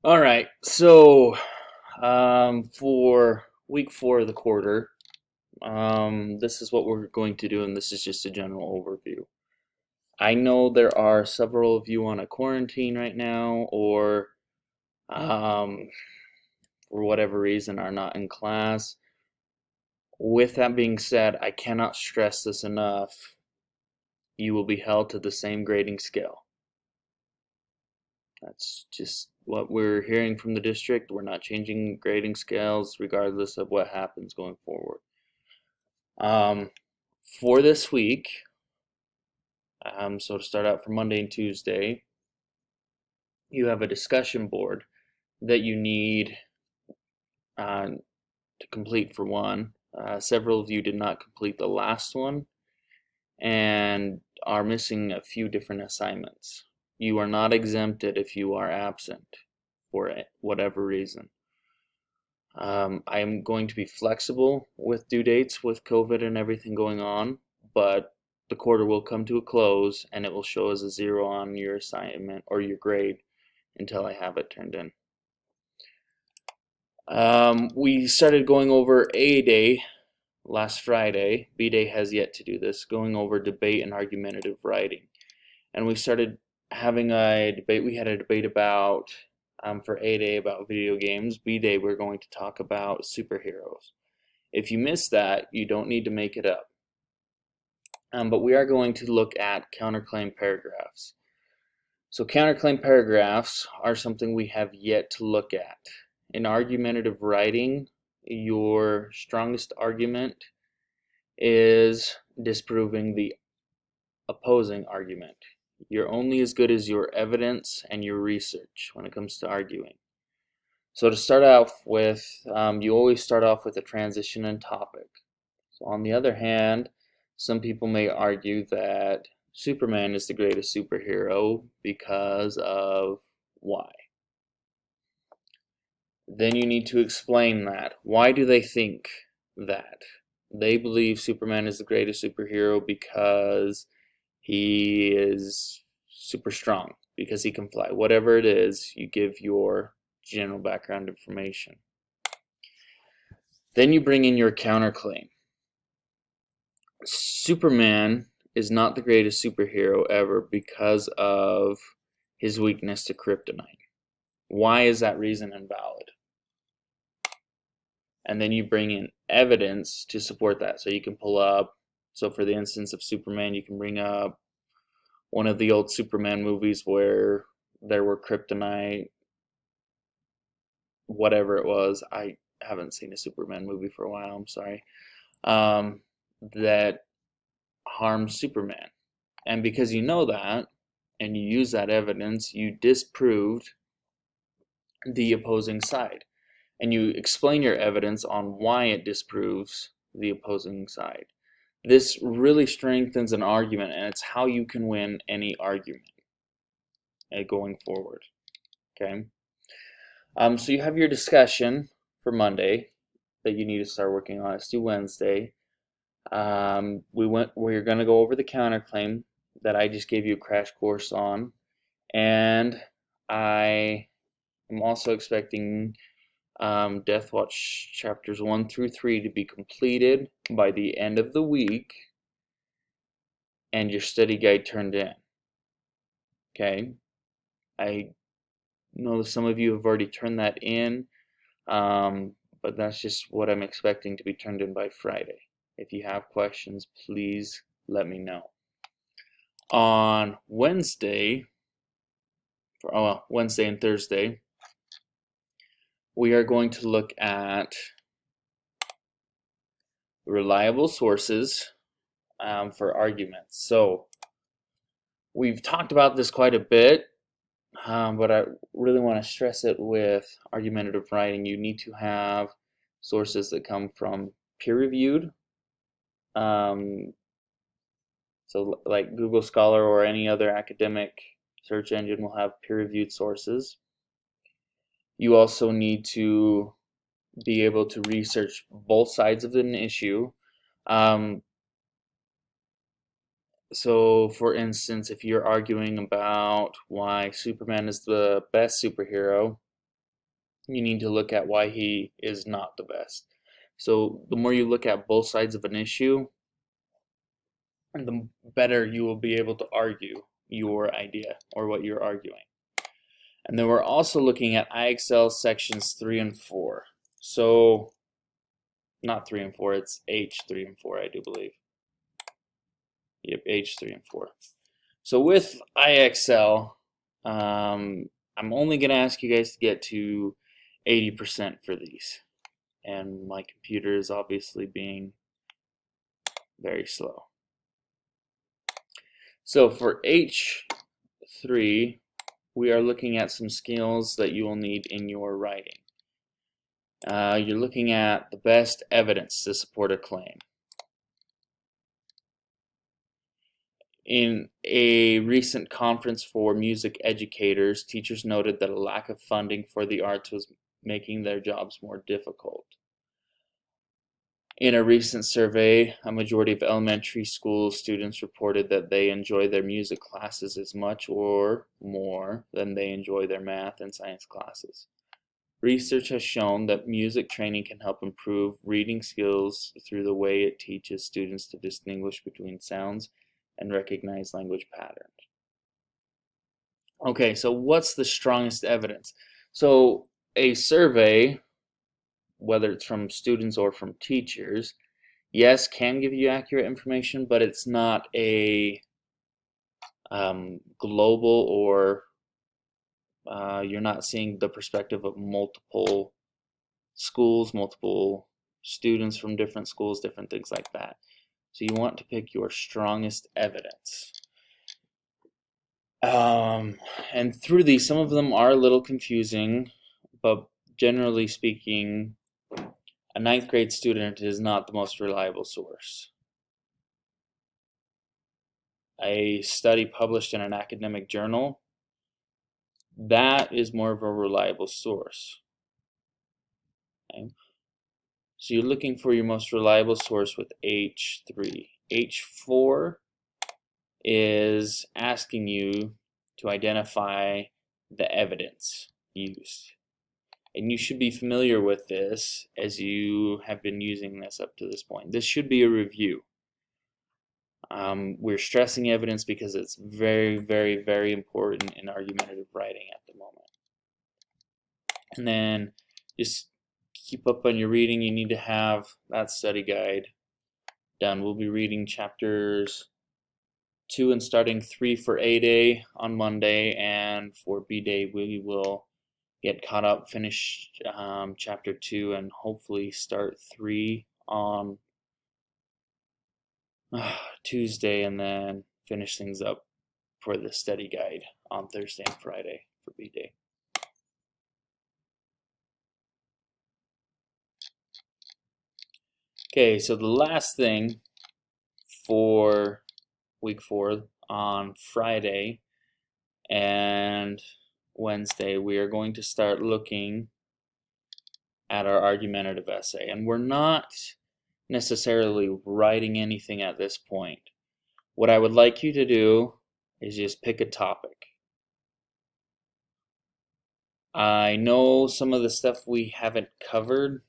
All right, so for week 4 of the quarter, this is what we're going to do, and this is just a general overview. I know there are several of you on a quarantine right now, or um, for whatever reason are not in class. With that being said, I cannot stress this enough. You will be held to the same grading scale. That's just what we're hearing from the district. We're not changing grading scales regardless of what happens going forward. Um, for this week, so to start out for Monday and Tuesday, you have a discussion board that you need uh, to complete for one. Several of you did not complete the last one and are missing a few different assignments. You are not exempted if you are absent for whatever reason. I am going to be flexible with due dates with COVID and everything going on, but the quarter will come to a close and it will show as a 0 on your assignment or your grade until I have it turned in. We started going over A Day last Friday. B Day has yet to do this, going over debate and argumentative writing. And we started having a debate. We had a debate about, for A Day, about video games. B Day, we're going to talk about superheroes. If you miss that, you don't need to make it up. But we are going to look at counterclaim paragraphs. So counterclaim paragraphs are something we have yet to look at. In argumentative writing, your strongest argument is disproving the opposing argument. You're only as good as your evidence and your research when it comes to arguing. So to start off with, you always start off with a transition and topic. So on the other hand, some people may argue that Superman is the greatest superhero because of why. Then you need to explain that. Why do they think that? They believe Superman is the greatest superhero because he is super strong, because he can fly. Whatever it is, you give your general background information. Then you bring in your counterclaim. Superman is not the greatest superhero ever because of his weakness to kryptonite. Why is that reason invalid? And then you bring in evidence to support that. So you can pull up, so for the instance of Superman, you can bring up one of the old Superman movies where there were kryptonite, whatever it was. I haven't seen a Superman movie for a while, I'm sorry. That harms Superman. And because you know that, and you use that evidence, you disproved the opposing side. And you explain your evidence on why it disproves the opposing side. This really strengthens an argument, and it's how you can win any argument going forward. Okay. So you have your discussion for Monday that you need to start working on. It's due Wednesday. We're going to go over the counterclaim that I just gave you a crash course on, and I am also expecting Death Watch chapters 1 through 3 to be completed by the end of the week, and your study guide turned in. Okay, I know that some of you have already turned that in, but that's just what I'm expecting to be turned in by Friday. If you have questions, please let me know. On Wednesday, Wednesday and Thursday, we are going to look at reliable sources for arguments. So we've talked about this quite a bit, but I really want to stress it with argumentative writing. You need to have sources that come from peer-reviewed, so like Google Scholar or any other academic search engine will have peer-reviewed sources. You also need to be able to research both sides of an issue. So for instance, if you're arguing about why Superman is the best superhero, you need to look at why he is not the best. So the more you look at both sides of an issue, the better you will be able to argue your idea or what you're arguing. And then we're also looking at IXL sections 3 and 4. So, not 3 and 4, it's H3 and 4, I do believe. Yep, H3 and 4. So with IXL, I'm only going to ask you guys to get to 80% for these. And my computer is obviously being very slow. So for H3, we are looking at some skills that you will need in your writing. You're looking at the best evidence to support a claim. In a recent conference for music educators, teachers noted that a lack of funding for the arts was making their jobs more difficult. In a recent survey, a majority of elementary school students reported that they enjoy their music classes as much or more than they enjoy their math and science classes. Research has shown that music training can help improve reading skills through the way it teaches students to distinguish between sounds and recognize language patterns. Okay, so what's the strongest evidence? So a survey, whether it's from students or from teachers, yes, can give you accurate information, but it's not a global or you're not seeing the perspective of multiple schools, multiple students from different schools, different things like that. So you want to pick your strongest evidence. And through these, some of them are a little confusing, but generally speaking, a 9th grade student is not the most reliable source. A study published in an academic journal, that is more of a reliable source. Okay. So you're looking for your most reliable source with H3. H4 is asking you to identify the evidence used. And you should be familiar with this as you have been using this up to this point. This should be a review. We're stressing evidence because it's very, very, very important in argumentative writing at the moment. And then just keep up on your reading. You need to have that study guide done. We'll be reading chapters 2 and starting 3 for A Day on Monday, and for B Day we will get caught up, finish chapter 2, and hopefully start 3 on Tuesday, and then finish things up for the study guide on Thursday and Friday for B Day. Okay, so the last thing for week 4, on Friday and Wednesday, we are going to start looking at our argumentative essay. And we're not necessarily writing anything at this point. What I would like you to do is just pick a topic. I know some of the stuff we haven't covered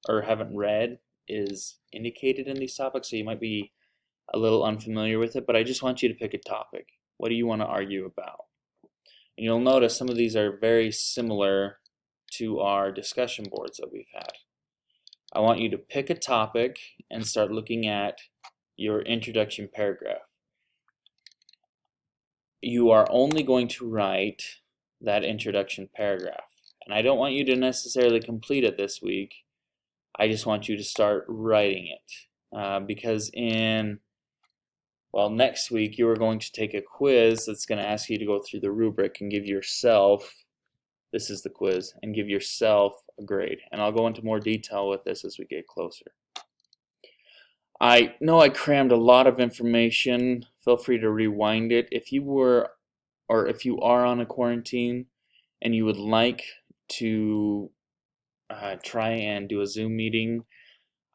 or haven't read is indicated in these topics, so you might be a little unfamiliar with it, but I just want you to pick a topic. What do you want to argue about? And you'll notice some of these are very similar to our discussion boards that we've had. I want you to pick a topic and start looking at your introduction paragraph. You are only going to write that introduction paragraph. And I don't want you to necessarily complete it this week. I just want you to start writing it. Because next week you are going to take a quiz that's going to ask you to go through the rubric and give yourself, this is the quiz, and give yourself a grade. And I'll go into more detail with this as we get closer. I know I crammed a lot of information. Feel free to rewind it. If you are on a quarantine and you would like to try and do a Zoom meeting,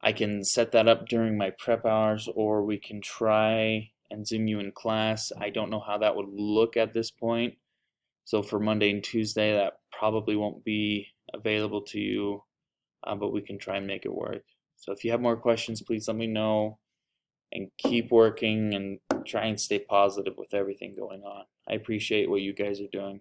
I can set that up during my prep hours, or we can try and Zoom you in class. I don't know how that would look at this point. So for Monday and Tuesday, that probably won't be available to you, but we can try and make it work. So if you have more questions, please let me know, and keep working and try and stay positive with everything going on. I appreciate what you guys are doing.